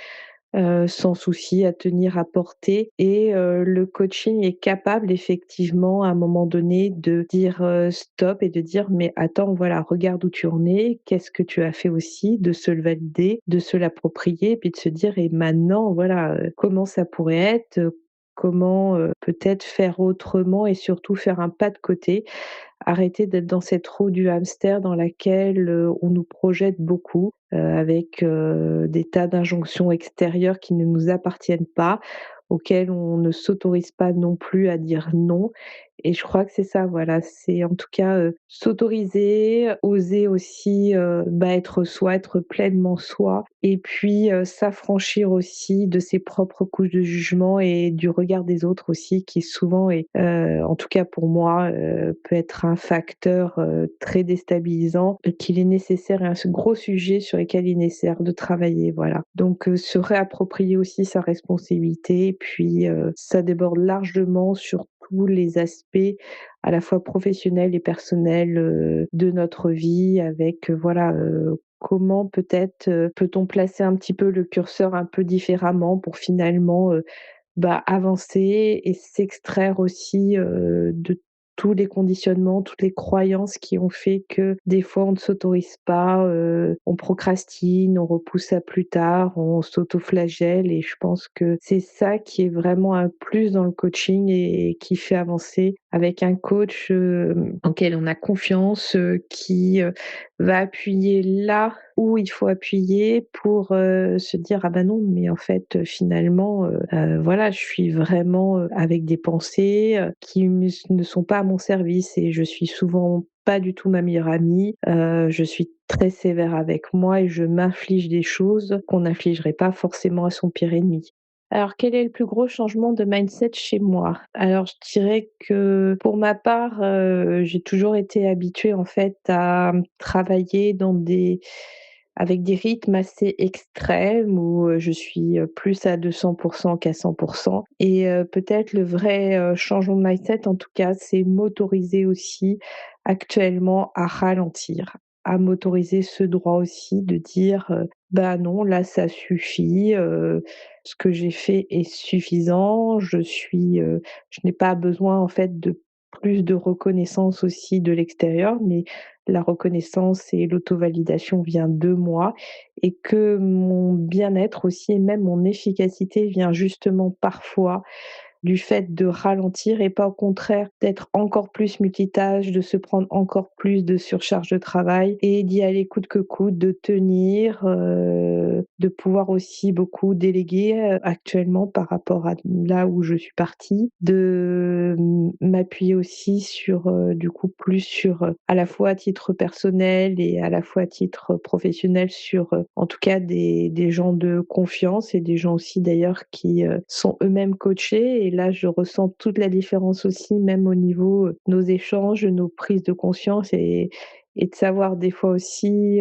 sans souci, à tenir à portée et le coaching est capable effectivement à un moment donné de dire, stop et de dire: «Mais attends, voilà, regarde où tu en es, qu'est-ce que tu as fait aussi?» de se le valider, de se l'approprier et puis de se dire: «Et maintenant, voilà, comment ça pourrait être? Comment, peut-être faire autrement?» et surtout faire un pas de côté. Arrêter d'être dans cette roue du hamster dans laquelle, on nous projette beaucoup, avec, des tas d'injonctions extérieures qui ne nous appartiennent pas, auxquelles on ne s'autorise pas non plus à dire non et je crois que c'est ça, voilà, c'est en tout cas, s'autoriser, oser aussi, bah, être soi, être pleinement soi et puis, s'affranchir aussi de ses propres couches de jugement et du regard des autres aussi qui souvent est, en tout cas pour moi, peut être un facteur, très déstabilisant et qu'il est nécessaire et un gros sujet sur lequel il est nécessaire de travailler, voilà. Donc, se réapproprier aussi sa responsabilité et puis, ça déborde largement sur tous les aspects à la fois professionnels et personnels, de notre vie avec, voilà, comment peut-être, peut-on placer un petit peu le curseur un peu différemment pour finalement, avancer et s'extraire aussi, de tous les conditionnements, toutes les croyances qui ont fait que des fois on ne s'autorise pas, on procrastine, on repousse à plus tard, on s'autoflagelle et je pense que c'est ça qui est vraiment un plus dans le coaching et qui fait avancer avec un coach, en quel on a confiance, qui, va appuyer là où il faut appuyer pour, se dire: «Ah bah non, mais en fait, finalement, voilà, je suis vraiment, avec des pensées, qui ne sont pas à mon service et je suis souvent pas du tout ma meilleure amie. Je suis très sévère avec moi et je m'inflige des choses qu'on n'infligerait pas forcément à son pire ennemi». Alors, quel est le plus gros changement de mindset chez moi? Alors, je dirais que pour ma part, j'ai toujours été habituée en fait à travailler avec des rythmes assez extrêmes où, je suis, plus à 200 qu'à 100 et peut-être le vrai, changement de mindset en tout cas, c'est m'autoriser aussi actuellement à ralentir, à m'autoriser ce droit aussi de dire, «Bah non, là ça suffit, ce que j'ai fait est suffisant, je n'ai pas besoin en fait de plus de reconnaissance aussi de l'extérieur, mais la reconnaissance et l'auto-validation vient de moi et que mon bien-être aussi et même mon efficacité vient justement parfois du fait de ralentir et pas au contraire d'être encore plus multitâche, de se prendre encore plus de surcharge de travail et d'y aller coûte que coûte, de tenir, de pouvoir aussi beaucoup déléguer, actuellement par rapport à là où je suis partie, de m'appuyer aussi sur, du coup plus sur, à la fois à titre personnel et à la fois à titre professionnel sur, en tout cas des gens de confiance et des gens aussi d'ailleurs qui, sont eux-mêmes coachés et là je ressens toute la différence aussi même au niveau, nos échanges, nos prises de conscience et de savoir des fois aussi,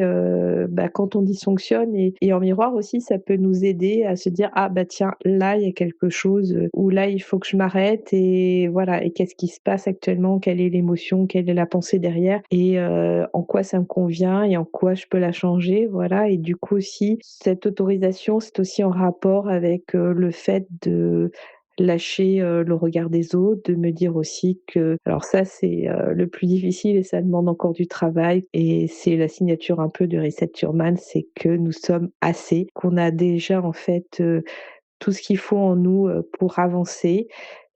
quand on dysfonctionne et en miroir aussi ça peut nous aider à se dire: «Ah bah tiens, là il y a quelque chose, où là il faut que je m'arrête et voilà et qu'est-ce qui se passe actuellement? Quelle est l'émotion? Quelle est la pensée derrière? Et en quoi ça me convient et en quoi je peux la changer?» Voilà et du coup aussi, cette autorisation, c'est aussi en rapport avec, le fait de lâcher, le regard des autres, de me dire aussi que alors ça c'est, le plus difficile et ça demande encore du travail et c'est la signature un peu de Reset Your Mind, c'est que nous sommes assez, qu'on a déjà en fait, tout ce qu'il faut en nous, pour avancer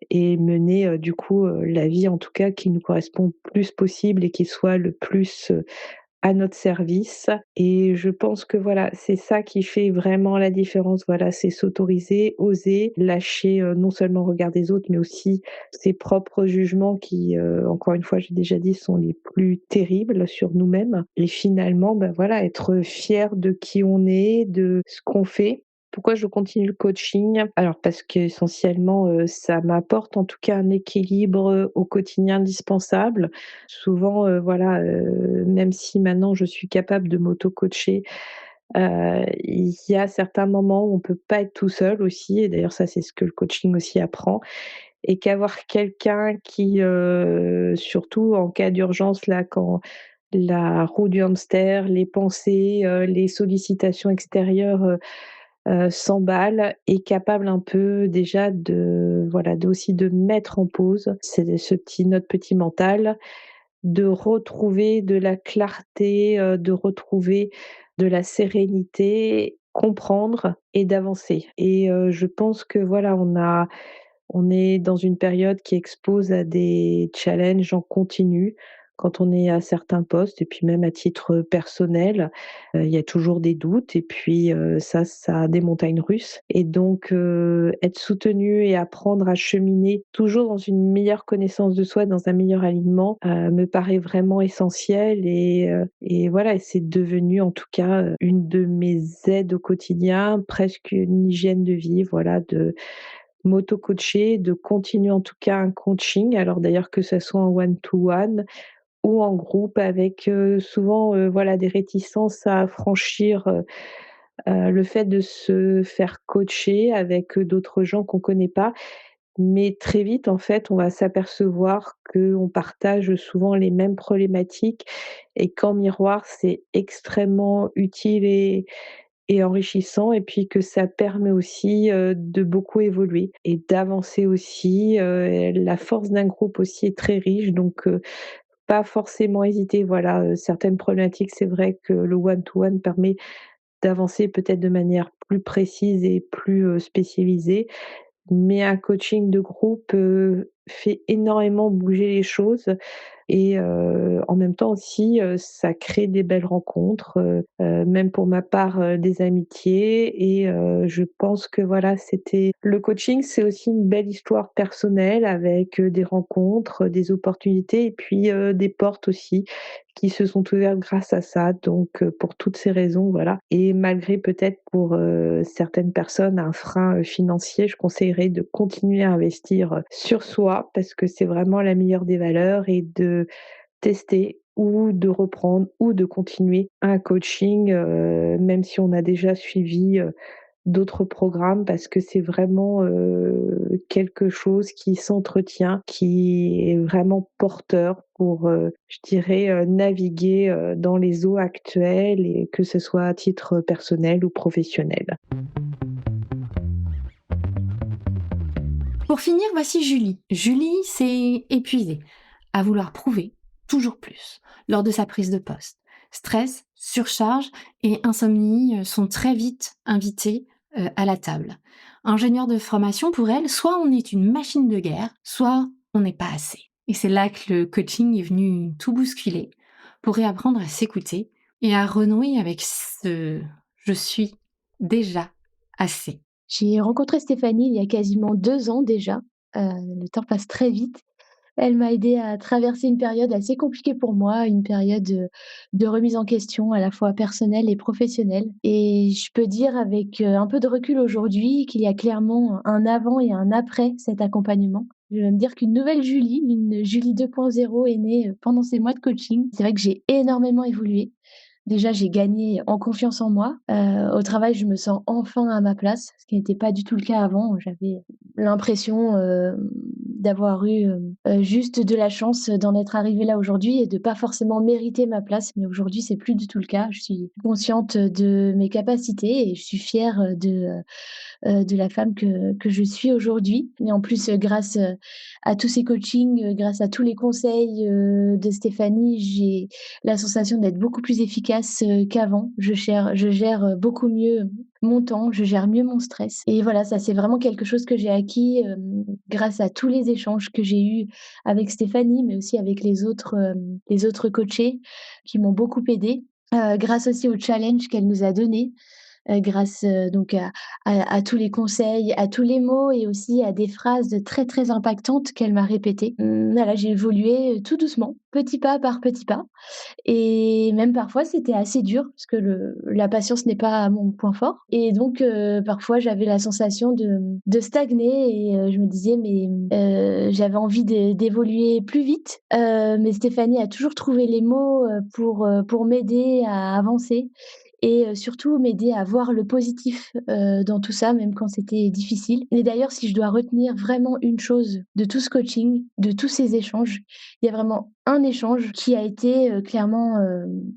et mener, du coup, la vie en tout cas qui nous correspond le plus possible et qui soit le plus, à notre service et je pense que voilà, c'est ça qui fait vraiment la différence. Voilà, c'est s'autoriser, oser, lâcher, non seulement le regard des autres, mais aussi ses propres jugements qui, encore une fois, j'ai déjà dit, sont les plus terribles sur nous-mêmes et finalement, voilà, être fier de qui on est, de ce qu'on fait. Pourquoi je continue le coaching? Alors parce qu'essentiellement, ça m'apporte en tout cas un équilibre, au quotidien indispensable. Souvent, voilà, même si maintenant je suis capable de m'auto-coacher, il y a certains moments où on peut pas être tout seul aussi et d'ailleurs ça, c'est ce que le coaching aussi apprend et qu'avoir quelqu'un qui, surtout en cas d'urgence là, quand la roue du hamster, les pensées, les sollicitations extérieures, s'emballe, est capable un peu déjà de voilà, d'aussi de mettre en pause notre petit mental, de retrouver de la clarté, de retrouver de la sérénité, comprendre et d'avancer et je pense que voilà, on est dans une période qui expose à des challenges en continu quand on est à certains postes et puis même à titre personnel, il y a toujours des doutes et puis, ça a des montagnes russes et donc être soutenu et apprendre à cheminer toujours dans une meilleure connaissance de soi, dans un meilleur alignement, me paraît vraiment essentiel et voilà et c'est devenu en tout cas, une de mes aides au quotidien, presque une hygiène de vie, voilà, de m'auto-coacher, de continuer en tout cas un coaching, alors d'ailleurs que ça soit en one to one ou en groupe avec, souvent, voilà des réticences à franchir, le fait de se faire coacher avec, d'autres gens qu'on connaît pas. Mais très vite, en fait, on va s'apercevoir qu'on partage souvent les mêmes problématiques et qu'en miroir, c'est extrêmement utile et enrichissant et puis que ça permet aussi, de beaucoup évoluer et d'avancer aussi, la force d'un groupe aussi est très riche donc pas forcément hésiter. Voilà, certaines problématiques, c'est vrai que le one to one permet d'avancer peut-être de manière plus précise et plus, spécialisée. Mais un coaching de groupe, fait énormément bouger les choses et en même temps aussi, ça crée des belles rencontres, même pour ma part, des amitiés et je pense que voilà, c'était le coaching, c'est aussi une belle histoire personnelle avec, des rencontres, des opportunités et puis, des portes aussi qui se sont ouvertes grâce à ça. Donc pour toutes ces raisons, voilà et malgré peut-être pour, certaines personnes un frein, financier, je conseillerais de continuer à investir, sur soi parce que c'est vraiment la meilleure des valeurs et de tester ou de reprendre ou de continuer un coaching, même si on a déjà suivi, d'autres programmes parce que c'est vraiment, quelque chose qui s'entretient, qui est vraiment porteur pour, je dirais, naviguer, dans les eaux actuelles et que ce soit à titre personnel ou professionnel. Pour finir, voici Julie. Julie s'est épuisée à vouloir prouver toujours plus lors de sa prise de poste. Stress, surcharge et insomnie sont très vite invités à la table. Ingénieur de formation, pour elle, soit on est une machine de guerre, soit on n'est pas assez. Et c'est là que le coaching est venu tout bousculer pour réapprendre à s'écouter et à renouer avec ce je suis déjà assez. J'ai rencontré Stéphanie il y a quasiment 2 ans déjà, le temps passe très vite. Elle m'a aidée à traverser une période assez compliquée pour moi, une période, de remise en question à la fois personnelle et professionnelle et je peux dire avec, un peu de recul aujourd'hui qu'il y a clairement un avant et un après cet accompagnement. Je vais même dire qu'une nouvelle Julie, une Julie 2.0 est née, pendant ces mois de coaching. C'est vrai que j'ai énormément évolué. Déjà, j'ai gagné en confiance en moi. Au travail, je me sens enfin à ma place, ce qui n'était pas du tout le cas avant. J'avais l'impression, d'avoir eu, juste de la chance d'en être arrivée là aujourd'hui et de pas forcément mériter ma place. Mais aujourd'hui, c'est plus du tout le cas. Je suis consciente de mes capacités et je suis fière, de la femme que je suis aujourd'hui. Et en plus, grâce, à tous ces coachings, grâce à tous les conseils, de Stéphanie, j'ai la sensation d'être beaucoup plus efficace, qu'avant. Je gère, beaucoup mieux mon temps, je gère mieux mon stress et voilà, ça c'est vraiment quelque chose que j'ai acquis, grâce à tous les échanges que j'ai eus avec Stéphanie, mais aussi avec les autres coachés qui m'ont beaucoup aidée. Grâce aussi aux challenges qu'elle nous a donnés. Grâce, donc à tous les conseils, à tous les mots et aussi à des phrases très, très impactantes qu'elle m'a répétées. Voilà, j'ai évolué, tout doucement, petit pas par petit pas et même parfois c'était assez dur parce que le la patience n'est pas mon point fort et donc parfois j'avais la sensation de stagner et je me disais: «Mais» j'avais envie d'évoluer plus vite, mais Stéphanie a toujours trouvé les mots, pour m'aider à avancer et surtout m'aider à voir le positif, dans tout ça, même quand c'était difficile et d'ailleurs, si je dois retenir vraiment une chose de tout ce coaching, de tous ces échanges, il y a vraiment un échange qui a été, clairement,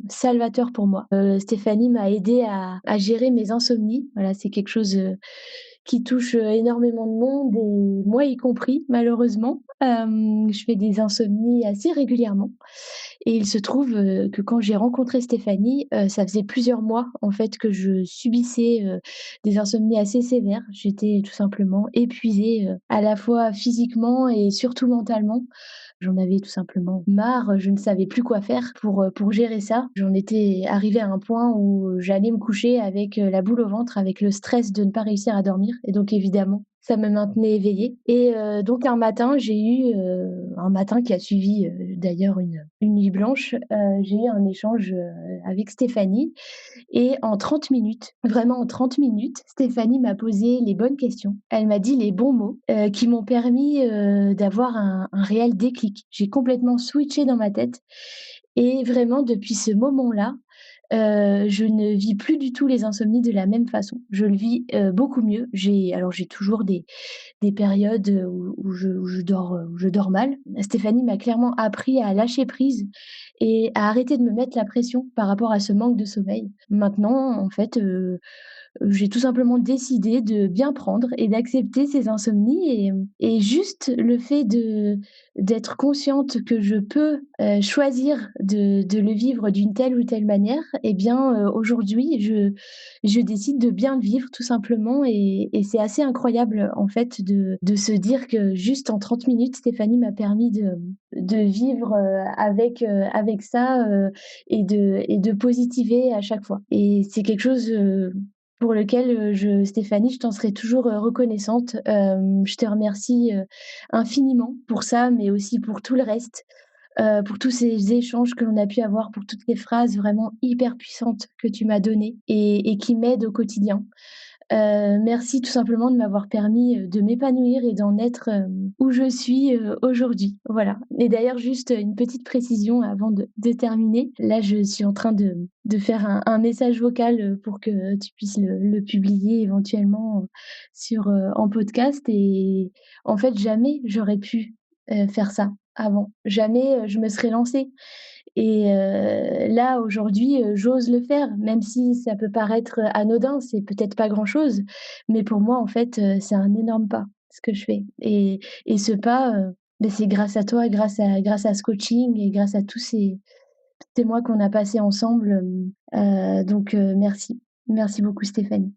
salvateur pour moi. Stéphanie m'a aidée à gérer mes insomnies. Voilà, c'est quelque chose, qui touche, énormément de monde et moi y compris malheureusement. Je fais des insomnies assez régulièrement et il se trouve, que quand j'ai rencontré Stéphanie, ça faisait plusieurs mois en fait que je subissais, des insomnies assez sévères. J'étais tout simplement épuisée, à la fois physiquement et surtout mentalement. J'en avais tout simplement marre, je ne savais plus quoi faire pour gérer ça. J'en étais arrivée à un point où j'allais me coucher avec, la boule au ventre, avec le stress de ne pas réussir à dormir et donc évidemment, ça me maintenait éveillée et donc un matin, j'ai eu, un matin qui a suivi, d'ailleurs une nuit blanche, j'ai eu un échange, avec Stéphanie et en 30 minutes, vraiment en 30 minutes, Stéphanie m'a posé les bonnes questions. Elle m'a dit les bons mots, qui m'ont permis, d'avoir un réel déclic. J'ai complètement switché dans ma tête et vraiment depuis ce moment-là, je ne vis plus du tout les insomnies de la même façon. Je le vis, beaucoup mieux. J'ai toujours des périodes, où je dors mal. Stéphanie m'a clairement appris à lâcher prise et à arrêter de me mettre la pression par rapport à ce manque de sommeil. Maintenant, en fait, j'ai tout simplement décidé de bien prendre et d'accepter ces insomnies et juste le fait d'être consciente que je peux, choisir de le vivre d'une telle ou telle manière et bien, aujourd'hui, je décide de bien le vivre tout simplement et c'est assez incroyable, en fait, de se dire que juste en 30 minutes, Stéphanie m'a permis de vivre, avec ça, et de positiver à chaque fois et c'est quelque chose, pour lequel, Stéphanie, je t'en serai toujours, reconnaissante. Je te remercie, infiniment pour ça, mais aussi pour tout le reste, pour tous ces échanges que l'on a pu avoir, pour toutes les phrases vraiment hyper puissantes que tu m'as données et qui m'aident au quotidien. Merci tout simplement de m'avoir permis, de m'épanouir et d'en être, où je suis, aujourd'hui. Voilà et d'ailleurs juste, une petite précision avant de terminer. Là, je suis en train de faire un message vocal, pour que tu puisses le publier éventuellement, en podcast et en fait, jamais j'aurais pu, faire ça avant. Jamais, je me serais lancée. Et là, aujourd'hui, j'ose le faire, même si ça peut paraître, anodin, c'est peut-être pas grand-chose, mais pour moi, en fait, c'est un énorme pas, ce que je fais et ce pas, c'est grâce à toi, grâce à ce coaching et grâce à tous ces mois qu'on a passés ensemble, donc merci. Merci beaucoup Stéphanie.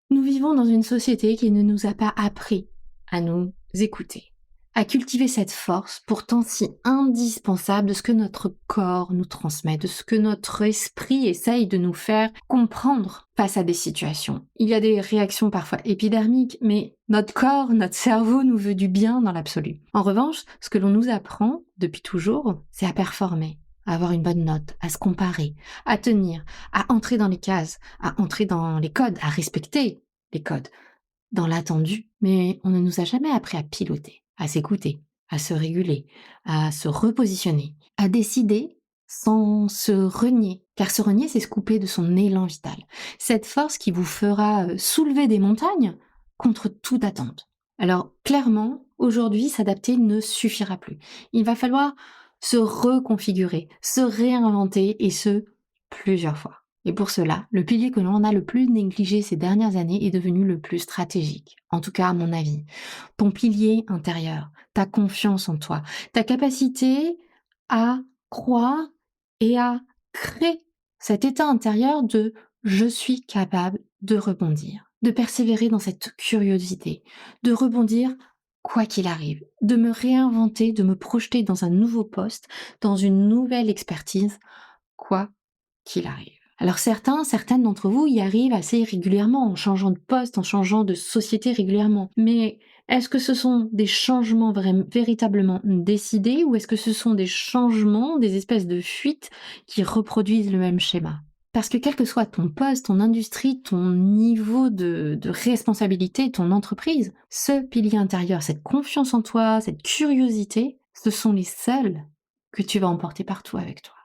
Nous vivons dans une société qui ne nous a pas appris à nous écouter, à cultiver cette force pourtant si indispensable de ce que notre corps nous transmet, de ce que notre esprit essaye de nous faire comprendre face à des situations. Il y a des réactions parfois épidermiques, mais notre corps, notre cerveau nous veut du bien dans l'absolu. En revanche, ce que l'on nous apprend depuis toujours, c'est à performer, à avoir une bonne note, à se comparer, à tenir, à entrer dans les cases, à entrer dans les codes, à respecter les codes, dans l'attendu. Mais on ne nous a jamais appris à piloter, à s'écouter, à se réguler, à se repositionner, à décider sans se renier. Car se renier, c'est se couper de son élan vital. Cette force qui vous fera soulever des montagnes contre toute attente. Alors clairement, aujourd'hui, s'adapter ne suffira plus. Il va falloir se reconfigurer, se réinventer et ce, plusieurs fois. Et pour cela, le pilier que l'on a le plus négligé ces dernières années est devenu le plus stratégique, en tout cas à mon avis. Ton pilier intérieur, ta confiance en toi, ta capacité à croire et à créer cet état intérieur de « je suis capable de rebondir », de persévérer dans cette curiosité, de rebondir quoi qu'il arrive, de me réinventer, de me projeter dans un nouveau poste, dans une nouvelle expertise, quoi qu'il arrive. Alors certaines d'entre vous y arrivent assez régulièrement, en changeant de poste, en changeant de société régulièrement. Mais est-ce que ce sont des changements véritablement décidés ou est-ce que ce sont des changements, des espèces de fuites qui reproduisent le même schéma ? Parce que quel que soit ton poste, ton industrie, ton niveau de responsabilité, ton entreprise, ce pilier intérieur, cette confiance en toi, cette curiosité, ce sont les seuls que tu vas emporter partout avec toi.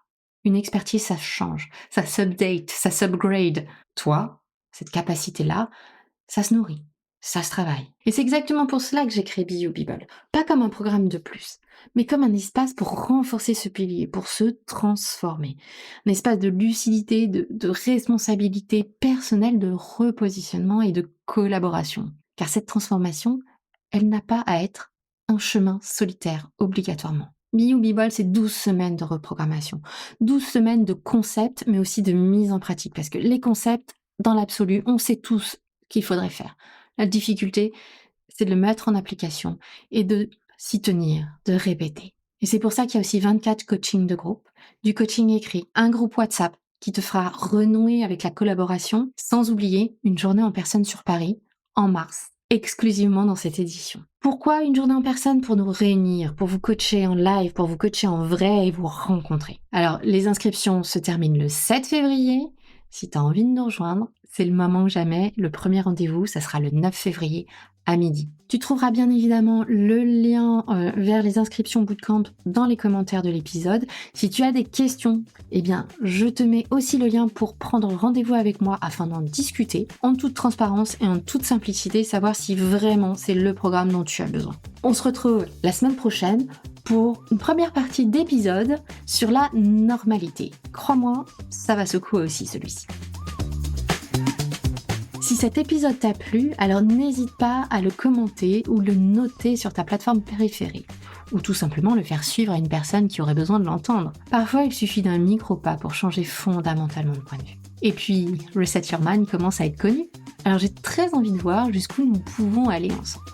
Une expertise, ça change, ça s'update, ça s'upgrade. Toi, cette capacité-là, ça se nourrit, ça se travaille. Et c'est exactement pour cela que j'ai créé Be You People. Pas comme un programme de plus, mais comme un espace pour renforcer ce pilier, pour se transformer. Un espace de lucidité, de responsabilité personnelle, de repositionnement et de collaboration. Car cette transformation, elle n'a pas à être un chemin solitaire, obligatoirement. Be You Be Bold, c'est 12 semaines de reprogrammation, 12 semaines de concepts, mais aussi de mise en pratique. Parce que les concepts, dans l'absolu, on sait tous qu'il faudrait faire. La difficulté, c'est de le mettre en application et de s'y tenir, de répéter. Et c'est pour ça qu'il y a aussi 24 coachings de groupe, du coaching écrit, un groupe WhatsApp qui te fera renouer avec la collaboration, sans oublier une journée en personne sur Paris, en mars, exclusivement dans cette édition. Pourquoi une journée en personne? Pour nous réunir, pour vous coacher en live, pour vous coacher en vrai et vous rencontrer. Alors, les inscriptions se terminent le 7 février. Si tu as envie de nous rejoindre, c'est le moment ou jamais. Le premier rendez-vous, ça sera le 9 février à midi. Tu trouveras bien évidemment le lien vers les inscriptions bootcamp dans les commentaires de l'épisode. Si tu as des questions, eh bien, je te mets aussi le lien pour prendre rendez-vous avec moi afin d'en discuter en toute transparence et en toute simplicité, savoir si vraiment c'est le programme dont tu as besoin. On se retrouve la semaine prochaine pour une première partie d'épisode sur la normalité. Crois-moi, ça va secouer aussi celui-ci. Si cet épisode t'a plu, alors n'hésite pas à le commenter ou le noter sur ta plateforme préférée, ou tout simplement le faire suivre à une personne qui aurait besoin de l'entendre. Parfois, il suffit d'un micro-pas pour changer fondamentalement de point de vue. Et puis, Reset Your Mind commence à être connu, alors j'ai très envie de voir jusqu'où nous pouvons aller ensemble.